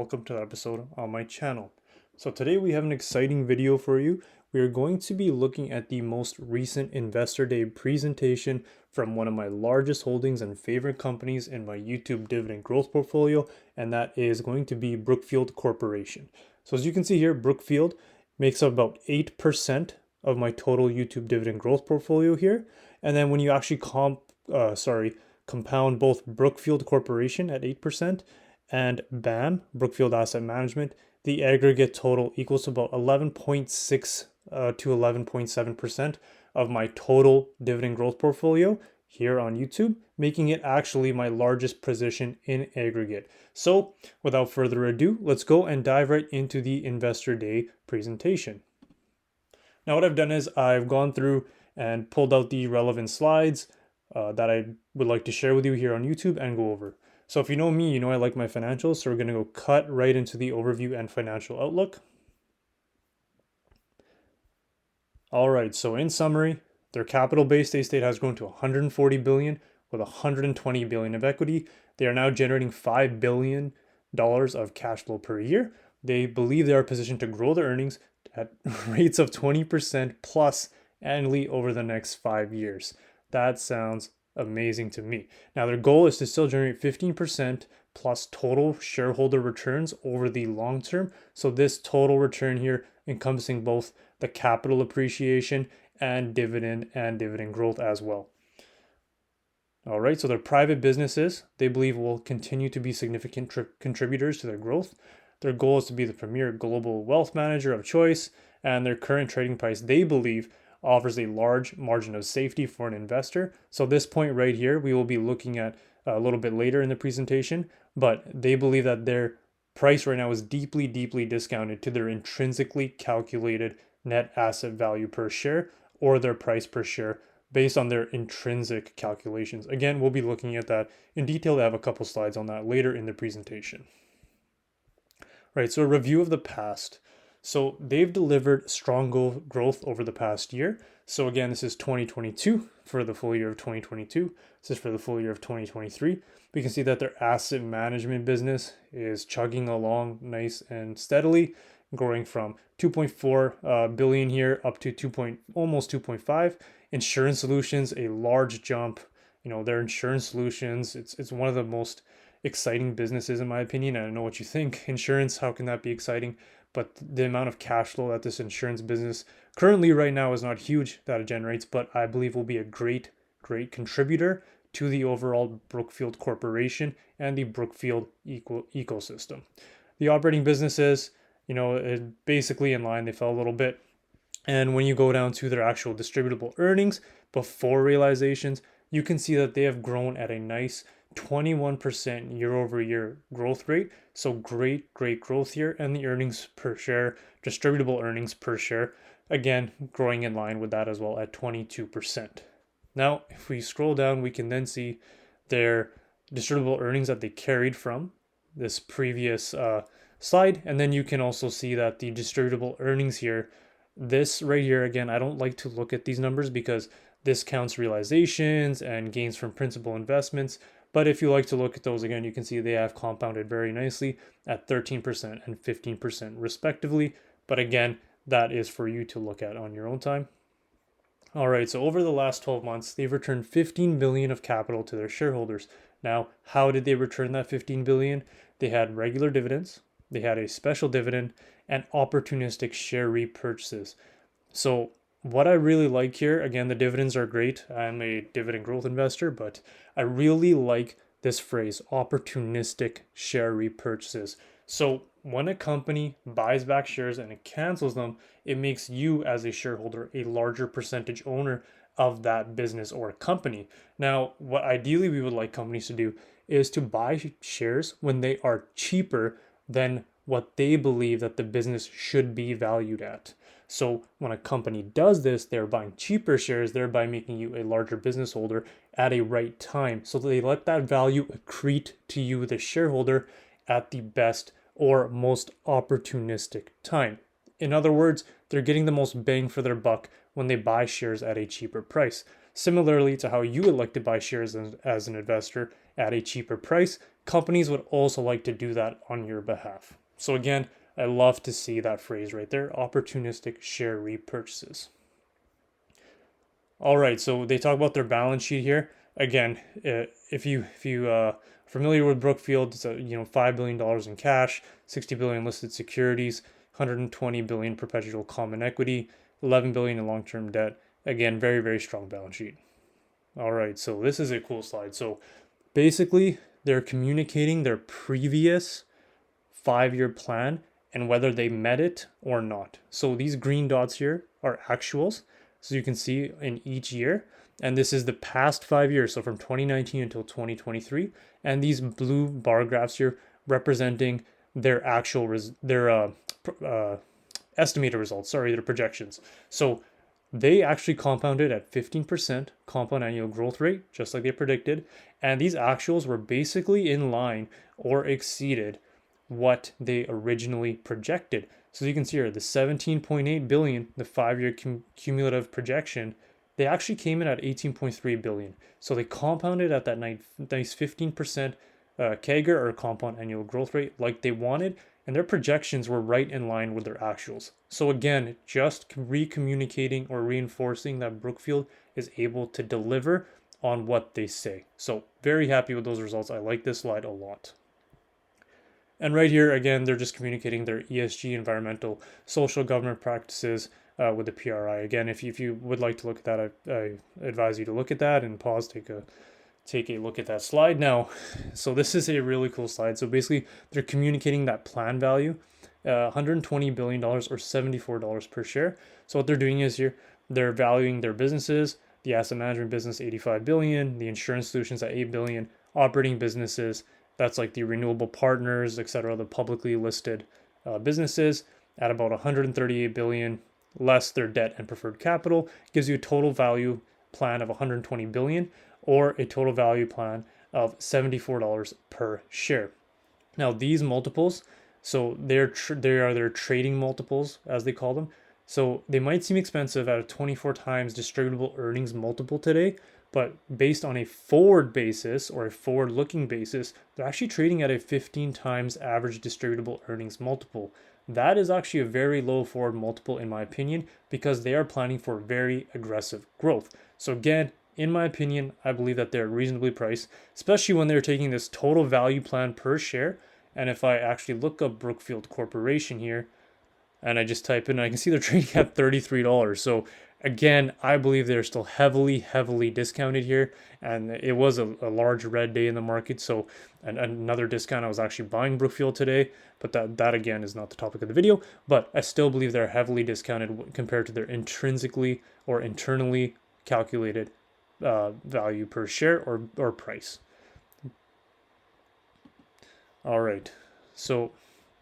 Welcome to the episode on my channel. So today we have an exciting video for you. We are going to be looking at the most recent Investor Day presentation from one of my largest holdings and favorite companies in my YouTube dividend growth portfolio, and that is going to be Brookfield Corporation. So as you can see here, Brookfield makes up about 8% of my total YouTube dividend growth portfolio here. And then when you actually compound both Brookfield Corporation at 8% and BAM, Brookfield Asset Management, the aggregate total equals to about 11.6 to 11.7% of my total dividend growth portfolio here on YouTube, making it actually my largest position in aggregate. So without further ado, let's go and dive right into the Investor Day presentation. Now what I've done is I've gone through and pulled out the relevant slides that I would like to share with you here on YouTube and go over. So if you know me, you know I like my financials, so we're going to go cut right into the overview and financial outlook. All right, so in summary, their capital base they state has grown to 140 billion with 120 billion of equity. They are now generating $5 billion of cash flow per year. They believe they are positioned to grow their earnings at rates of 20% plus annually over the next 5 years. That sounds amazing to me. Now their goal is to still generate 15% plus total shareholder returns over the long term. So this total return here encompassing both the capital appreciation and dividend growth as well. All right, so their private businesses, they believe will continue to be significant contributors to their growth. Their goal is to be the premier global wealth manager of choice, and their current trading price, they believe, offers a large margin of safety for an investor. So this point right here, we will be looking at a little bit later in the presentation, but they believe that their price right now is deeply discounted to their intrinsically calculated net asset value per share or their price per share based on their intrinsic calculations. Again, we'll be looking at that in detail. I have a couple slides on that later in the presentation. Right, so a review of the past. So they've delivered strong growth over the past year. So again, this is 2022 for the full year of 2022. This is for the full year of 2023. We can see that their asset management business is chugging along nice and steadily, growing from 2.4 billion here up to almost 2.5. Insurance solutions, a large jump. You know, their insurance solutions, it's one of the most exciting businesses in my opinion. I don't know what you think. Insurance, how can that be exciting? But the amount of cash flow that this insurance business currently right now is not huge that it generates, but I believe will be a great contributor to the overall Brookfield Corporation and the Brookfield ecosystem. The operating businesses, you know, basically in line, they fell a little bit. And when you go down to their actual distributable earnings before realizations, you can see that they have grown at a nice 21% year over year growth rate. So great growth here. And the earnings per share, distributable earnings per share, again, growing in line with that as well at 22%. Now, if we scroll down, we can then see their distributable earnings that they carried from this previous slide. And then you can also see that the distributable earnings here, this right here, again, I don't like to look at these numbers because this counts realizations and gains from principal investments. But if you like to look at those again, you can see they have compounded very nicely at 13% and 15% respectively. But again, that is for you to look at on your own time. All right, so over the last 12 months, they've returned 15 billion of capital to their shareholders. Now, how did they return that 15 billion? They had regular dividends, they had a special dividend, and opportunistic share repurchases. So what I really like here, again, the dividends are great. I'm a dividend growth investor, but I really like this phrase, opportunistic share repurchases. So when a company buys back shares and it cancels them, it makes you as a shareholder a larger percentage owner of that business or company. Now, what ideally we would like companies to do is to buy shares when they are cheaper than what they believe that the business should be valued at. So when a company does this, they're buying cheaper shares, thereby making you a larger business holder at a right time. So they let that value accrete to you, the shareholder, at the best or most opportunistic time. In other words, they're getting the most bang for their buck when they buy shares at a cheaper price. Similarly to how you would like to buy shares as an investor at a cheaper price, companies would also like to do that on your behalf. So again, I love to see that phrase right there, opportunistic share repurchases. All right, so they talk about their balance sheet here. Again, if you familiar with Brookfield, it's $5 billion in cash, 60 billion listed securities, 120 billion perpetual common equity, 11 billion in long-term debt. Again, very very strong balance sheet. All right, so this is a cool slide. So basically, they're communicating their previous 5-year plan and whether they met it or not. So these green dots here are actuals. So you can see in each year, and this is the past 5 years, so from 2019 until 2023, and these blue bar graphs here representing their estimated results, their projections. So they actually compounded at 15% compound annual growth rate, just like they predicted, and these actuals were basically in line or exceeded what they originally projected. So you can see here the 17.8 billion, the 5-year cumulative projection, they actually came in at 18.3 billion. So they compounded at that nice 15% CAGR or compound annual growth rate like they wanted, and their projections were right in line with their actuals. So again, just recommunicating or reinforcing that Brookfield is able to deliver on what they say. So very happy with those results. I like this slide a lot. And right here, again, they're just communicating their ESG, environmental, social government practices with the PRI. Again, if you would like to look at that, I advise you to look at that and pause, take a look at that slide now. So this is a really cool slide. So basically, they're communicating that plan value, $120 billion or $74 per share. So what they're doing is here, they're valuing their businesses, the asset management business, 85 billion, the insurance solutions at 8 billion, operating businesses, that's like the renewable partners, etc., the publicly listed businesses at about 138 billion, less their debt and preferred capital, gives you a total value plan of 120 billion or a total value plan of $74 per share. Now these multiples, so they are their trading multiples as they call them. So they might seem expensive at a 24 times distributable earnings multiple today, but based on a forward basis or a forward-looking basis, they're actually trading at a 15 times average distributable earnings multiple. That is actually a very low forward multiple in my opinion because they are planning for very aggressive growth. So again, in my opinion, I believe that they're reasonably priced, especially when they're taking this total value plan per share. And if I actually look up Brookfield Corporation here, and I just type in, I can see they're trading at $33. So again, I believe they're still heavily discounted here. And it was a large red day in the market. So another discount, I was actually buying Brookfield today, but that again is not the topic of the video. But I still believe they're heavily discounted compared to their intrinsically or internally calculated value per share or price. All right, so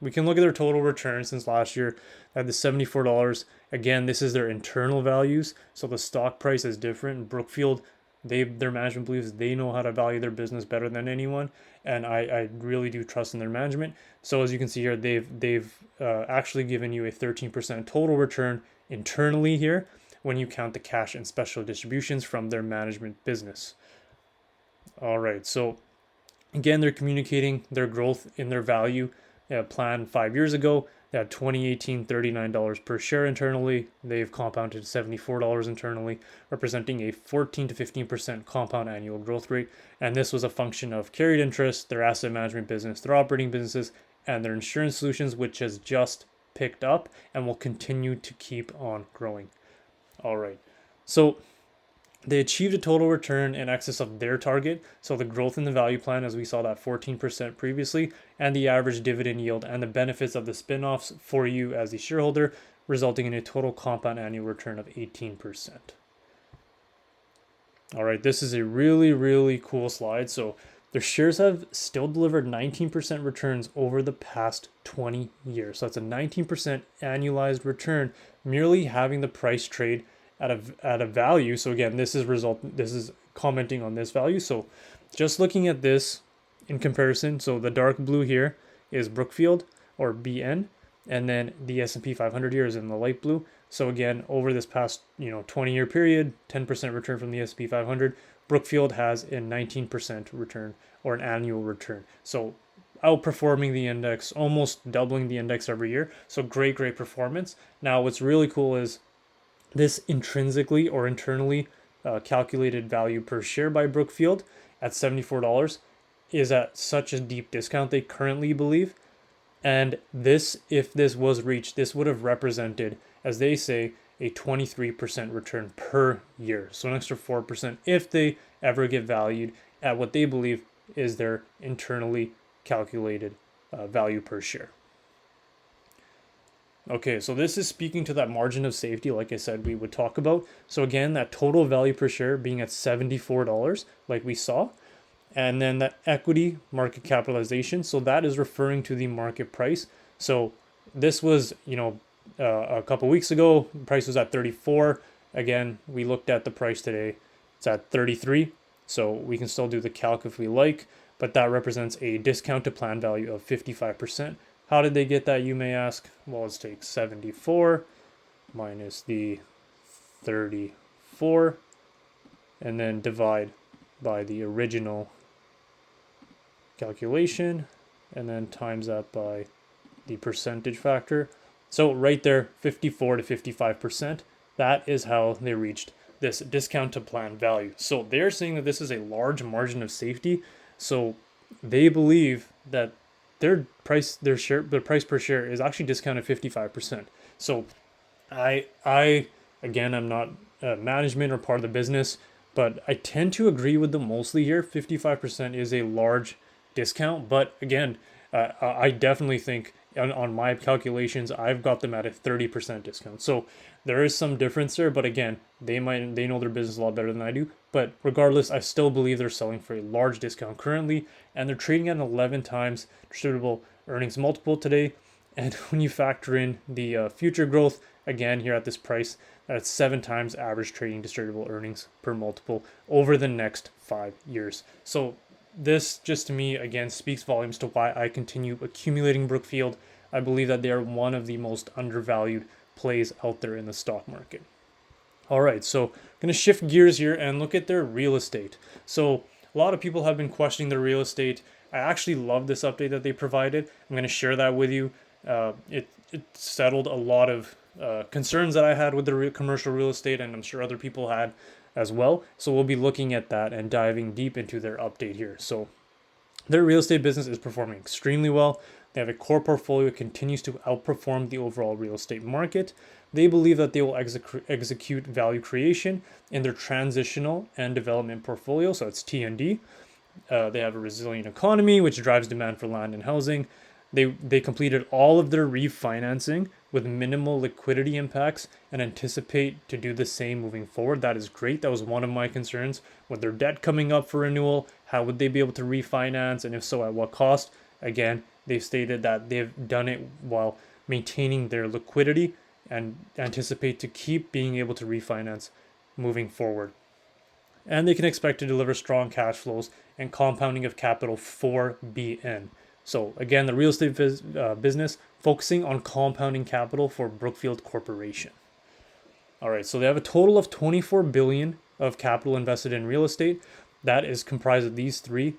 we can look at their total return since last year at the $74. Again, this is their internal values, so the stock price is different. Brookfield, their management believes they know how to value their business better than anyone, and I really do trust in their management. So as you can see here, they've actually given you a 13% total return internally here when you count the cash and special distributions from their management business. All right, so again, they're communicating their growth in their value plan 5 years ago. They had 2018 $39 per share internally. They've compounded $74 internally, representing a 14 to 15% compound annual growth rate. And this was a function of carried interest, their asset management business, their operating businesses, and their insurance solutions, which has just picked up and will continue to keep on growing. All right, so they achieved a total return in excess of their target. So the growth in the value plan, as we saw that 14% previously, and the average dividend yield and the benefits of the spin-offs for you as the shareholder, resulting in a total compound annual return of 18%. All right, this is a really cool slide. So their shares have still delivered 19% returns over the past 20 years. So that's a 19% annualized return, merely having the price trade at a value. So again, this is commenting on this value. So just looking at this in comparison, so the dark blue here is Brookfield or BN, and then the S&P 500 here is in the light blue. So again, over this past 20-year period, 10% return from the S&P 500, Brookfield has a 19% return or an annual return. So outperforming the index, almost doubling the index every year. So great, great performance. Now, what's really cool is this intrinsically or internally calculated value per share by Brookfield at $74 is at such a deep discount they currently believe. And this, if this was reached, this would have represented, as they say, a 23% return per year. So an extra 4% if they ever get valued at what they believe is their internally calculated value per share. Okay, so this is speaking to that margin of safety, like I said, we would talk about. So again, that total value per share being at $74, like we saw. And then that equity market capitalization. So that is referring to the market price. So this was, a couple weeks ago, price was at 34. Again, we looked at the price today. It's at 33. So we can still do the calc if we like, but that represents a discount to plan value of 55%. How did they get that, you may ask? Well, let's take 74 minus the 34 and then divide by the original calculation and then times that by the percentage factor. So right there, 54 to 55%. That is how they reached this discount to plan value. So they're saying that this is a large margin of safety. So they believe that their price per share is actually discounted 55%. So I again, I'm not management or part of the business, but I tend to agree with them mostly here. 55% is a large discount, but again, I definitely think on my calculations, I've got them at a 30% discount. So there is some difference there, but again, they know their business a lot better than I do. But regardless, I still believe they're selling for a large discount currently, and they're trading at an 11 times distributable earnings multiple today. And when you factor in the future growth, again, here at this price, that's 7 times average trading distributable earnings per multiple over the next 5 years. So this just to me, again, speaks volumes to why I continue accumulating Brookfield. I believe that they are one of the most undervalued plays out there in the stock market. All right, so I'm going to shift gears here and look at their real estate. So a lot of people have been questioning their real estate. I actually love this update that they provided. I'm going to share that with you. It settled a lot of concerns that I had with the commercial real estate, and I'm sure other people had as well. So we'll be looking at that and diving deep into their update here. So their real estate business is performing extremely well. They have a core portfolio that continues to outperform the overall real estate market. They believe that they will execute value creation in their transitional and development portfolio. So it's T&D. They have a resilient economy, which drives demand for land and housing. They completed all of their refinancing with minimal liquidity impacts and anticipate to do the same moving forward. That is great. That was one of my concerns. With their debt coming up for renewal, how would they be able to refinance, and if so, at what cost? Again, they've stated that they've done it while maintaining their liquidity and anticipate to keep being able to refinance moving forward. And they can expect to deliver strong cash flows and compounding of capital for BN. So again, the real estate business focusing on compounding capital for Brookfield Corporation. All right, so they have a total of $24 billion of capital invested in real estate. That is comprised of these three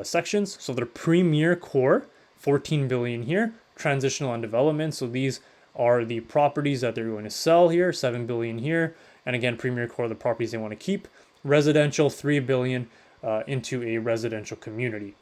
sections. So their premier core, $14 billion here, transitional and development. So these are the properties that they're going to sell here, $7 billion here, and again, premier core, the properties they want to keep. Residential, $3 billion into a residential community.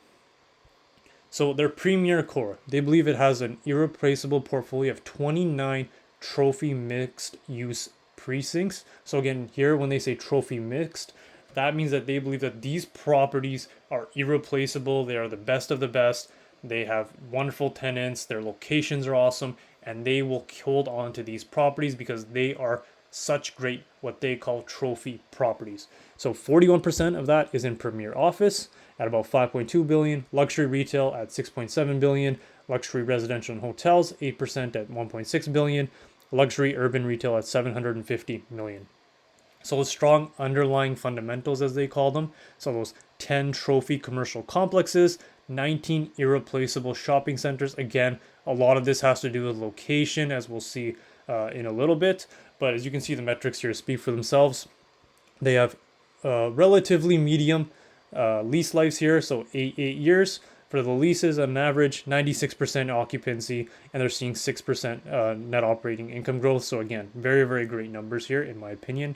So their premier core, they believe it has an irreplaceable portfolio of 29 trophy mixed use precincts. So again, here when they say trophy mixed, that means that they believe that these properties are irreplaceable. They are the best of the best. They have wonderful tenants. Their locations are awesome, and they will hold on to these properties because they are such great, what they call trophy properties. So 41% of that is in premier office at about 5.2 billion, luxury retail at 6.7 billion, luxury residential and hotels 8% at 1.6 billion, luxury urban retail at 750 million. So those strong underlying fundamentals, as they call them. So those 10 trophy commercial complexes, 19 irreplaceable shopping centers. Again, a lot of this has to do with location, as we'll see in a little bit. But as you can see, the metrics here speak for themselves. They have relatively medium lease lives here, so 8 years. For the leases, on average, 96% occupancy, and they're seeing 6% net operating income growth. So again, very, very great numbers here, in my opinion.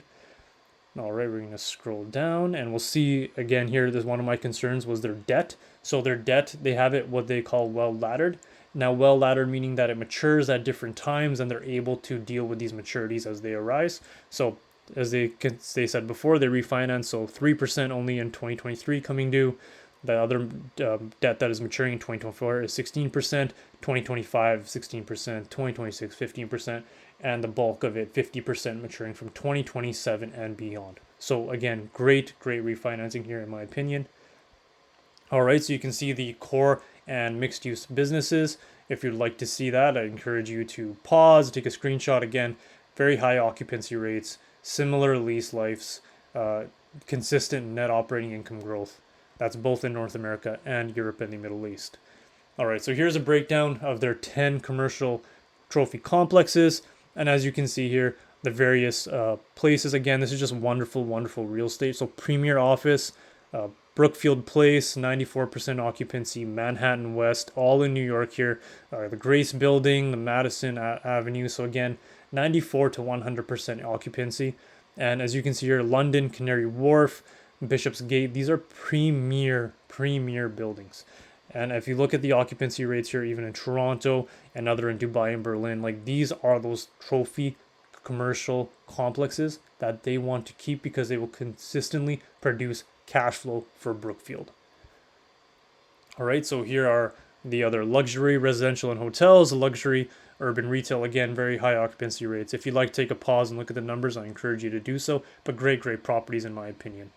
All right, we're going to scroll down, and we'll see again here. This one of my concerns was their debt. So their debt, they have it what they call well laddered. Now, well laddered meaning that it matures at different times, and they're able to deal with these maturities as they arise. So as they said before, they refinance, so 3% only in 2023 coming due. The other debt that is maturing in 2024 is 16%, 2025 16%, 2026 15%, and the bulk of it 50% maturing from 2027 and beyond. So again, great refinancing here in my opinion. All right, so you can see the core and mixed use businesses. If you'd like to see that, I encourage you to pause, take a screenshot. Again, very high occupancy rates, similar lease lives, consistent net operating income growth. That's both in North America and Europe and the Middle East. All right, so here's a breakdown of their 10 commercial trophy complexes. And as you can see here, the various places. Again, this is just wonderful real estate. So Premier Office, Brookfield Place, 94% occupancy, Manhattan West, all in New York here. The Grace Building, the Madison Avenue. So again, 94 to 100% occupancy. And as you can see here, London, Canary Wharf, Bishopsgate, these are premier buildings. And if you look at the occupancy rates here, even in Toronto and other in Dubai and Berlin, like these are those trophy commercial complexes that they want to keep because they will consistently produce cash flow for Brookfield. All right, so here are the other luxury residential and hotels, luxury urban retail, again, very high occupancy rates. If you'd like to take a pause and look at the numbers, I encourage you to do so, but great properties in my opinion.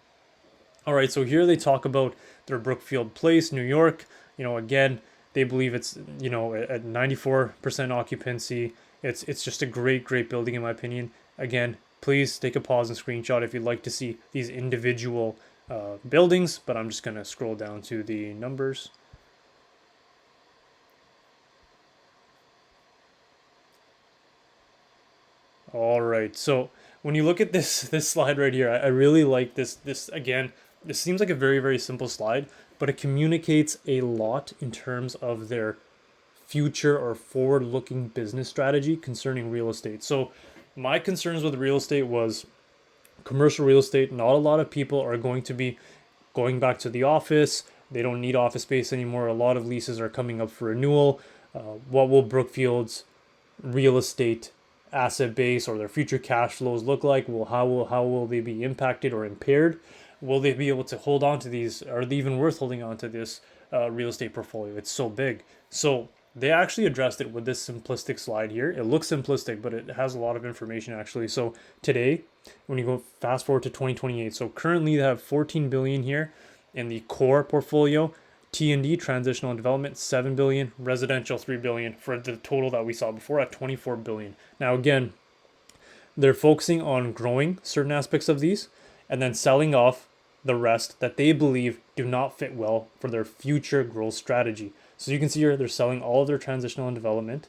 All right, so here they talk about their Brookfield Place, New York. Again, they believe it's, at 94% occupancy. It's just a great building in my opinion. Again, please take a pause and screenshot if you'd like to see these individual buildings, but I'm just going to scroll down to the numbers. All right, so when you look at this slide right here, I really like this again. This seems like a very simple slide, but it communicates a lot in terms of their future or forward-looking business strategy concerning real estate. So my concerns with real estate was commercial real estate. Not a lot of people are going to be going back to the office. They don't need office space anymore. A lot of leases are coming up for renewal. What will Brookfield's real estate asset base or their future cash flows look like? How will they be impacted or impaired? Will they be able to hold on to these? Are they even worth holding on to this real estate portfolio? It's so big. So they actually addressed it with this simplistic slide here. It looks simplistic, but it has a lot of information actually. So today, when you go fast forward to 2028, so currently they have 14 billion here in the core portfolio. T&D, transitional and development, 7 billion, residential 3 billion, for the total that we saw before at 24 billion. Now again, they're focusing on growing certain aspects of these and then selling off the rest that they believe do not fit well for their future growth strategy. So you can see here they're selling all of their transitional and development.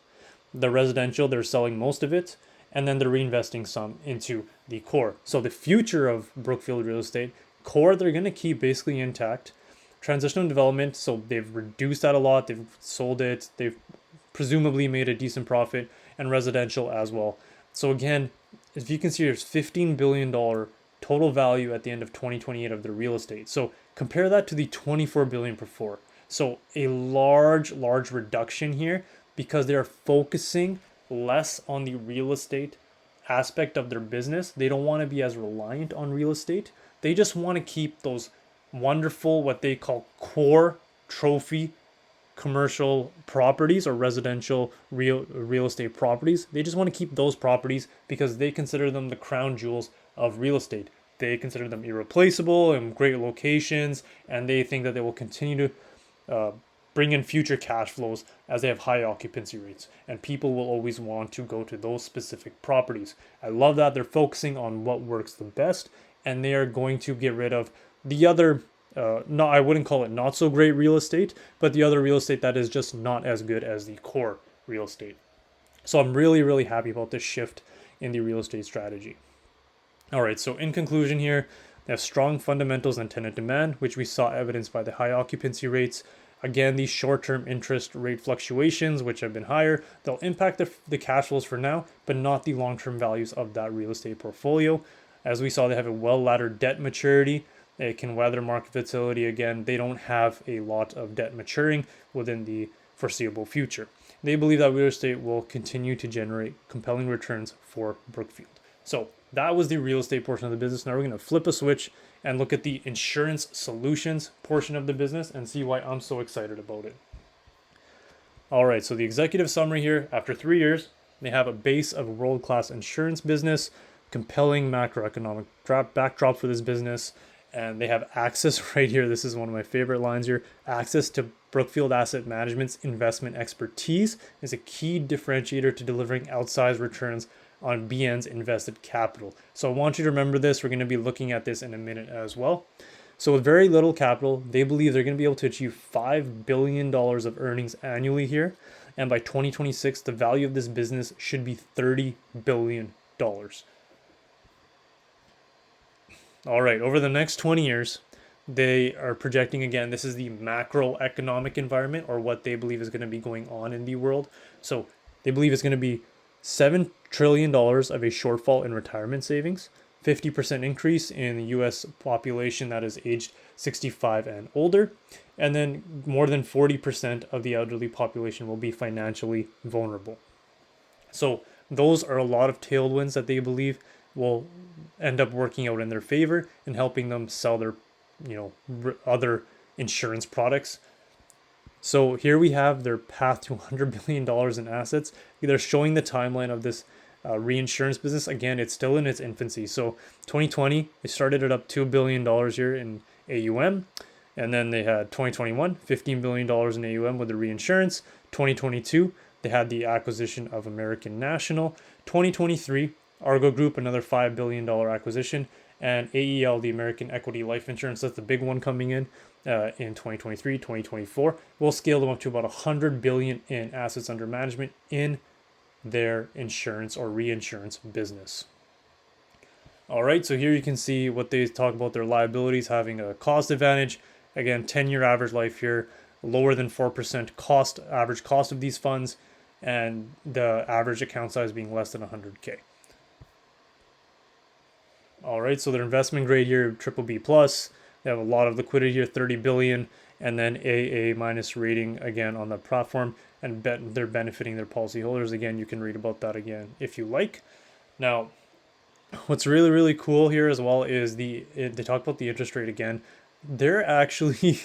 The residential, they're selling most of it, and then they're reinvesting some into the core. So the future of Brookfield real estate, core, they're going to keep basically intact. Transitional and development, so they've reduced that a lot. They've sold it. They've presumably made a decent profit, and residential as well. So again, if you can see, there's $15 billion total value at the end of 2028 of the real estate. So compare that to the 24 billion before. So a large reduction here because they are focusing less on the real estate aspect of their business. They don't want to be as reliant on real estate. They just want to keep those wonderful, what they call core trophy commercial properties or residential real estate properties. They just want to keep those properties because they consider them the crown jewels of real estate. They consider them irreplaceable and great locations, and they think that they will continue to bring in future cash flows as they have high occupancy rates, and people will always want to go to those specific properties. I love that they're focusing on what works the best, and they are going to get rid of the other no, I wouldn't call it not so great real estate, but the other real estate that is just not as good as the core real estate. So I'm really happy about this shift in the real estate strategy. All right, so in conclusion here, They have strong fundamentals and tenant demand, which we saw evidenced by the high occupancy rates. Again, these short-term interest rate fluctuations, which have been higher, they'll impact the cash flows for now, but not the long-term values of that real estate portfolio. As we saw, they have a well-laddered debt maturity. They can weather market volatility. Again, they don't have a lot of debt maturing within the foreseeable future. They believe that real estate will continue to generate compelling returns for Brookfield. So that was the real estate portion of the business. Now we're going to flip a switch and look at the insurance solutions portion of the business and see why I'm so excited about it. All right, so the executive summary here, after 3 years, they have a base of a world-class insurance business, compelling macroeconomic backdrop for this business, and they have access right here. This is one of my favorite lines here. Access to Brookfield Asset Management's investment expertise is a key differentiator to delivering outsized returns on BN's invested capital. So I want you to remember this. We're going to be looking at this in a minute as well. So with very little capital, they believe they're going to be able to achieve $5 billion of earnings annually here. And by 2026, the value of this business should be $30 billion. All right, over the next 20 years, they are projecting, again, this is the macroeconomic environment, or what they believe is going to be going on in the world. So they believe it's going to be $7 trillion of a shortfall in retirement savings, 50% increase in the US population that is aged 65 and older, and then more than 40% of the elderly population will be financially vulnerable. So those are a lot of tailwinds that they believe will end up working out in their favor and helping them sell their, other insurance products. So here we have their path to $100 billion in assets. They're showing the timeline of this reinsurance business. Again, it's still in its infancy. So 2020, they started it up $2 billion here in AUM. And then they had 2021, $15 billion in AUM with the reinsurance. 2022, they had the acquisition of American National. 2023, Argo Group, another $5 billion acquisition. And AEL, the American Equity Life Insurance, that's the big one coming in 2023, 2024. We'll scale them up to about $100 billion in assets under management in their insurance or reinsurance business. All right, so here you can see what they talk about their liabilities having a cost advantage. Again, 10-year average life here, lower than 4% average cost of these funds, and the average account size being less than 100K. All right, so their investment grade here, BBB plus. They have a lot of liquidity here, 30 billion, and then AA minus rating again on the platform, and they're benefiting their policyholders. Again, you can read about that again if you like. Now, what's really, really cool here as well is they talk about the interest rate again. They're actually,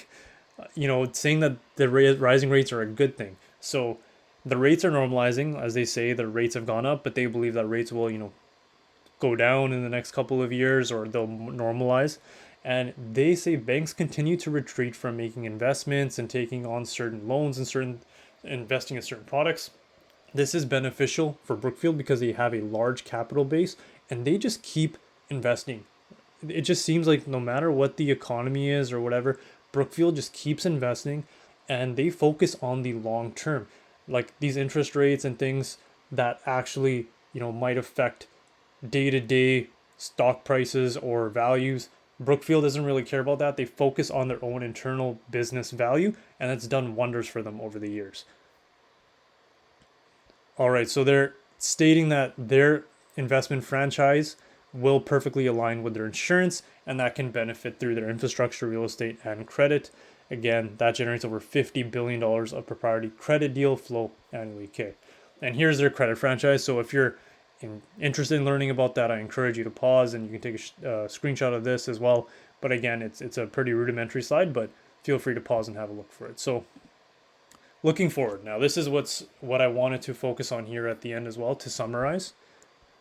saying that the rising rates are a good thing. So the rates are normalizing, as they say. The rates have gone up, but they believe that rates will, go down in the next couple of years, or they'll normalize. And they say banks continue to retreat from making investments and taking on certain loans and investing in certain products. This is beneficial for Brookfield because they have a large capital base and they just keep investing. It just seems like no matter what the economy is or whatever, Brookfield just keeps investing and they focus on the long term. Like these interest rates and things that actually, might affect day-to-day stock prices or values. Brookfield doesn't really care about that. They focus on their own internal business value, and it's done wonders for them over the years. All right, so they're stating that their investment franchise will perfectly align with their insurance, and that can benefit through their infrastructure, real estate, and credit. Again, that generates over $50 billion of proprietary credit deal flow annually. Okay, and here's their credit franchise. So if you're interested in learning about that, I encourage you to pause, and you can take a screenshot of this as well. But again, it's a pretty rudimentary slide, but feel free to pause and have a look for it. So looking forward, now this is what I wanted to focus on here at the end as well to summarize.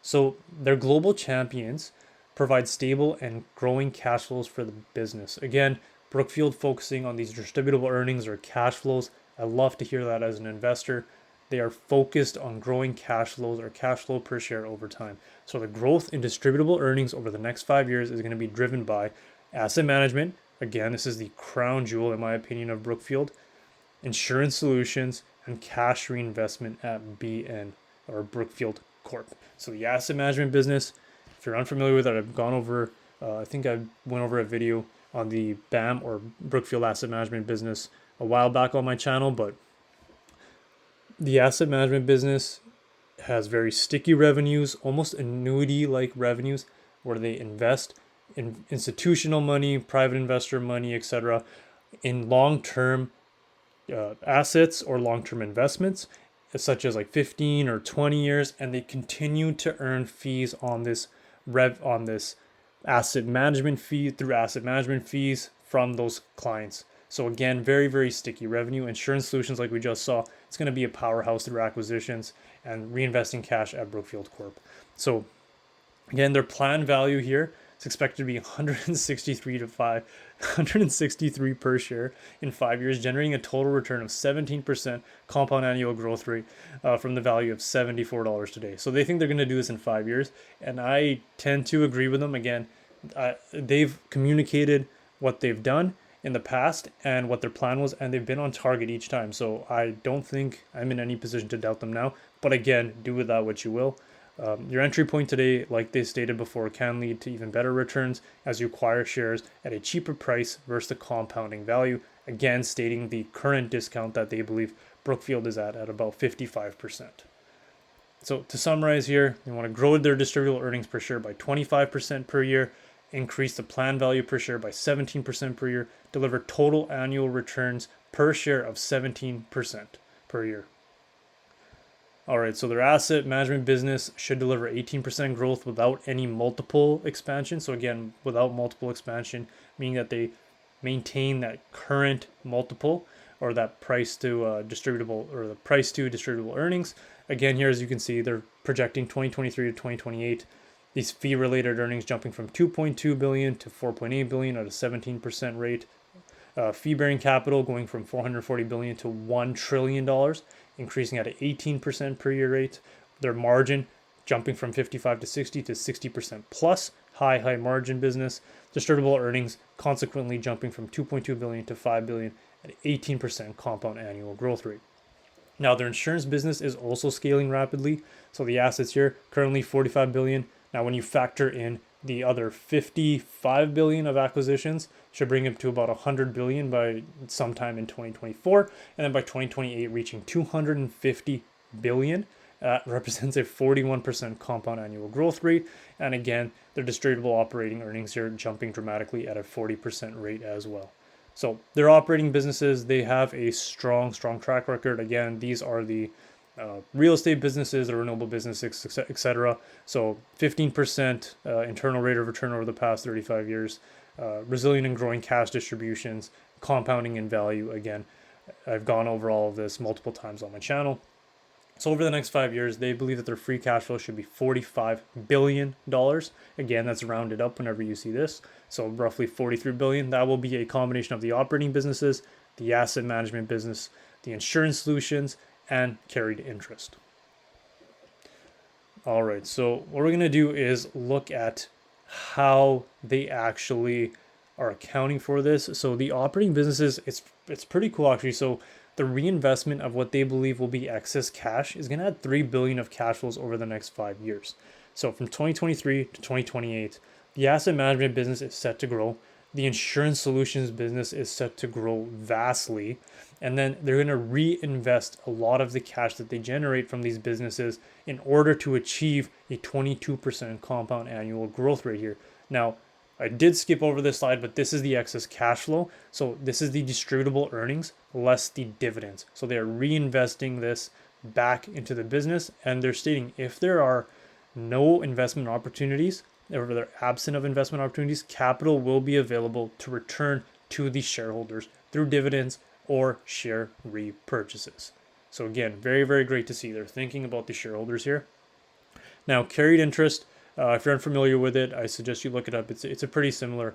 So their global champions provide stable and growing cash flows for the business. Again, Brookfield focusing on these distributable earnings or cash flows. I love to hear that as an investor. They are focused on growing cash flows or cash flow per share over time. So the growth in distributable earnings over the next 5 years is going to be driven by asset management. Again, this is the crown jewel, in my opinion, of Brookfield. Insurance solutions and cash reinvestment at BN or Brookfield Corp. So the asset management business, if you're unfamiliar with it, I've gone over I think I went over a video on the BAM or Brookfield Asset Management business a while back on my channel, but the asset management business has very sticky revenues, almost annuity-like revenues, where they invest in institutional money, private investor money, etc., in long-term assets or long-term investments, such as like 15 or 20 years, and they continue to earn fees on this asset management fee through asset management fees from those clients. So again, very, very sticky revenue. Insurance solutions, like we just saw, it's going to be a powerhouse through acquisitions and reinvesting cash at Brookfield Corp. So again, their planned value here is expected to be 163 per share in 5 years, generating a total return of 17% compound annual growth rate from the value of $74 today. So they think they're going to do this in 5 years, and I tend to agree with them. Again, they've communicated what they've done in the past and what their plan was, and they've been on target each time. So I don't think I'm in any position to doubt them now. But again, do with that what you will. Your entry point today, like they stated before, can lead to even better returns as you acquire shares at a cheaper price versus the compounding value. Again, stating the current discount that they believe Brookfield is at about 55%. So to summarize here, they want to grow their distributable earnings per share by 25% per year, increase the planned value per share by 17% per year, deliver total annual returns per share of 17% per year. All right, so their asset management business should deliver 18% growth without any multiple expansion. So again, without multiple expansion, meaning that they maintain that current multiple or that price to distributable, or the price to distributable earnings. Again, here, as you can see, they're projecting 2023 to 2028. These fee-related earnings jumping from 2.2 billion to 4.8 billion at a 17% rate. Fee-bearing capital going from 440 billion to $1 trillion, increasing at an 18% per year rate. Their margin jumping from 55 to 60 to 60% plus, high margin business. Distributable earnings consequently jumping from 2.2 billion to 5 billion at 18% compound annual growth rate. Now, their insurance business is also scaling rapidly. So the assets here currently 45 billion. Now, when you factor in the other 55 billion of acquisitions, should bring it to about 100 billion by sometime in 2024, and then by 2028 reaching 250 billion. That represents a 41% compound annual growth rate, and again, their distributable operating earnings here jumping dramatically at a 40% rate as well. So their operating businesses, they have a strong track record. Again, these are the real estate businesses, the renewable businesses, etc. So 15% internal rate of return over the past 35 years, resilient and growing cash distributions, compounding in value. Again, I've gone over all of this multiple times on my channel. So over the next 5 years, they believe that their free cash flow should be $45 billion. Again, that's rounded up whenever you see this. So roughly 43 billion. That will be a combination of the operating businesses, the asset management business, the insurance solutions, and carried interest. All right, so what we're going to do is look at how they actually are accounting for this. So the operating businesses, it's pretty cool actually. So the reinvestment of what they believe will be excess cash is going to add 3 billion of cash flows over the next 5 years. So from 2023 to 2028, the asset management business is set to grow. The insurance solutions business is set to grow vastly. And then they're going to reinvest a lot of the cash that they generate from these businesses in order to achieve a 22% compound annual growth rate here. Now, I did skip over this slide, but this is the excess cash flow. So this is the distributable earnings less the dividends. So they're reinvesting this back into the business, and they're stating if there are no investment opportunities, or they're absent of investment opportunities, capital will be available to return to the shareholders through dividends or share repurchases. So again, very, very great to see they're thinking about the shareholders here. Now, carried interest, if you're unfamiliar with it, I suggest you look it up. It's a pretty similar,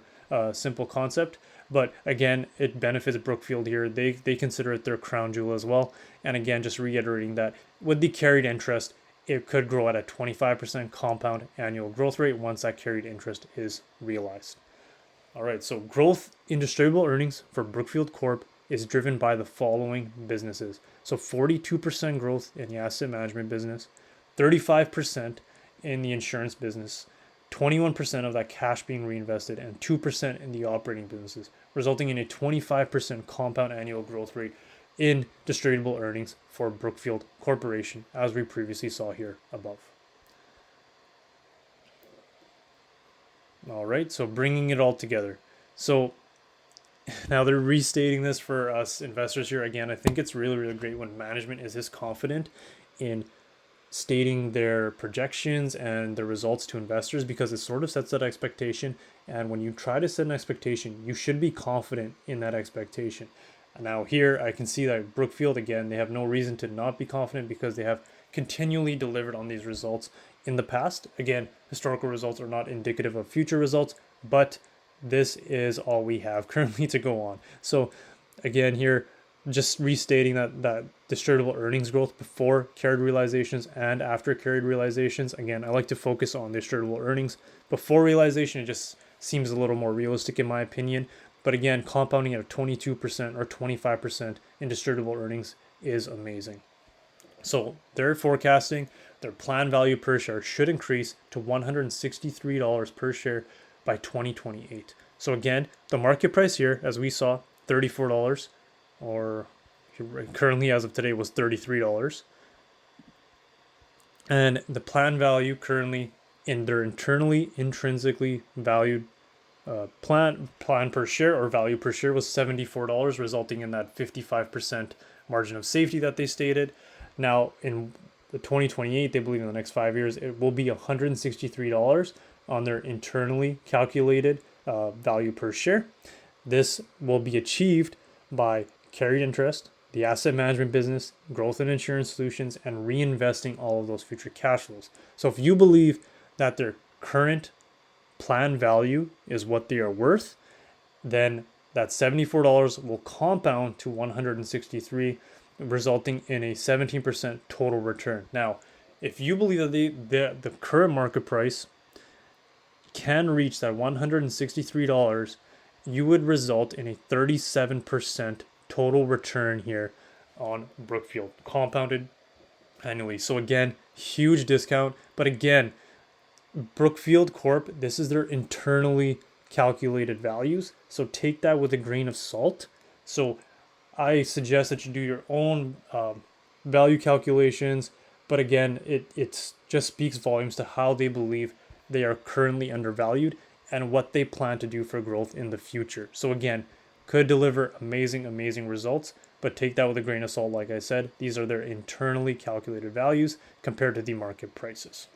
simple concept. But again, it benefits Brookfield here. They consider it their crown jewel as well. And again, just reiterating that with the carried interest, it could grow at a 25% compound annual growth rate once that carried interest is realized. All right, so growth in distributable earnings for Brookfield Corp is driven by the following businesses. So 42% growth in the asset management business, 35% in the insurance business, 21% of that cash being reinvested, and 2% in the operating businesses, resulting in a 25% compound annual growth rate in distributable earnings for Brookfield Corporation, as we previously saw here above. All right, so bringing it all together. So now they're restating this for us investors here. Again, I think it's really, really great when management is this confident in stating their projections and their results to investors, because it sort of sets that expectation. And when you try to set an expectation, you should be confident in that expectation. Now here I can see that Brookfield, again, they have no reason to not be confident because they have continually delivered on these results in the past. Again, historical results are not indicative of future results, but this is all we have currently to go on. So again, here, just restating that distributable earnings growth before carried realizations and after carried realizations. Again, I like to focus on distributable earnings. Before realization, it just seems a little more realistic in my opinion. But again, compounding at 22% or 25% in distributable earnings is amazing. So they're forecasting their planned value per share should increase to $163 per share by 2028. So again, the market price here, as we saw, $34, or currently as of today was $33. And the planned value currently in their internally intrinsically valued plan per share or value per share was $74, resulting in that 55% margin of safety that they stated. Now in the 2028, they believe in the next 5 years, it will be $163 on their internally calculated value per share. This will be achieved by carried interest, the asset management business, growth in insurance solutions, and reinvesting all of those future cash flows. So if you believe that their current planned value is what they are worth, then that $74 will compound to $163, resulting in a 17% total return. Now, if you believe that the current market price can reach that $163, you would result in a 37% total return here on Brookfield, compounded annually. So again, huge discount. But again, Brookfield Corp, this is their internally calculated values. So take that with a grain of salt. So I suggest that you do your own value calculations. But again, it just speaks volumes to how they believe they are currently undervalued and what they plan to do for growth in the future. So again, could deliver amazing, amazing results, but take that with a grain of salt. Like I said, these are their internally calculated values compared to the market prices.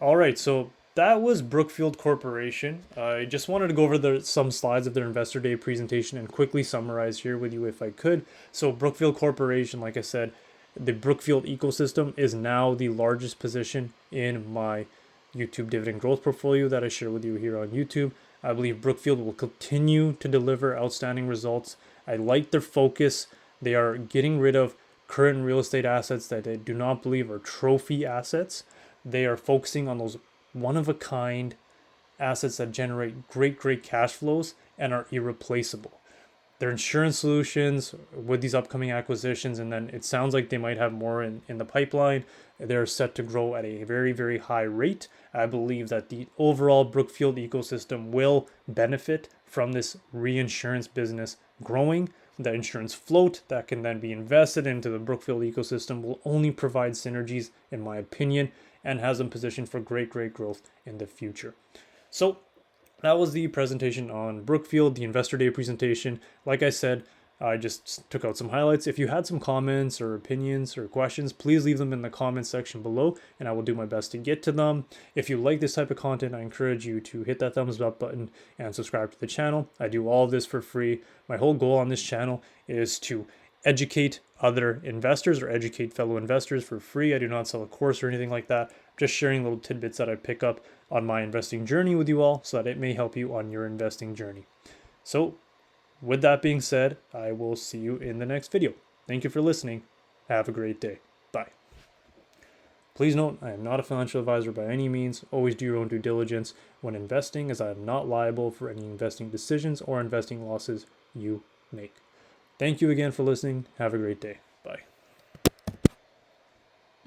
All right, so that was Brookfield Corporation. I just wanted to go over some slides of their Investor Day presentation and quickly summarize here with you if I could. So Brookfield Corporation, like I said, the Brookfield ecosystem is now the largest position in my YouTube dividend growth portfolio that I share with you here on YouTube. I believe Brookfield will continue to deliver outstanding results. I like their focus. They are getting rid of current real estate assets that they do not believe are trophy assets. They are focusing on those one-of-a-kind assets that generate great cash flows and are irreplaceable. Their insurance solutions with these upcoming acquisitions, and then it sounds like they might have more in the pipeline. They're set to grow at a very high rate. I believe that the overall Brookfield ecosystem will benefit from this reinsurance business growing. The insurance float that can then be invested into the Brookfield ecosystem will only provide synergies, in my opinion, and has them positioned for great growth in the future. So that was the presentation on Brookfield, the Investor Day presentation. Like I said, I just took out some highlights. If you had some comments or opinions or questions, please leave them in the comments section below, and I will do my best to get to them. If you like this type of content, I encourage you to hit that thumbs up button and subscribe to the channel. I do all of this for free. My whole goal on this channel is to educate other investors or educate fellow investors for free. I do not sell a course or anything like that. Just sharing little tidbits that I pick up on my investing journey with you all so that it may help you on your investing journey. So with that being said, I will see you in the next video. Thank you for listening. Have a great day. Bye. Please note, I am not a financial advisor by any means. Always do your own due diligence when investing, as I am not liable for any investing decisions or investing losses you make. Thank you again for listening. Have a great day. Bye.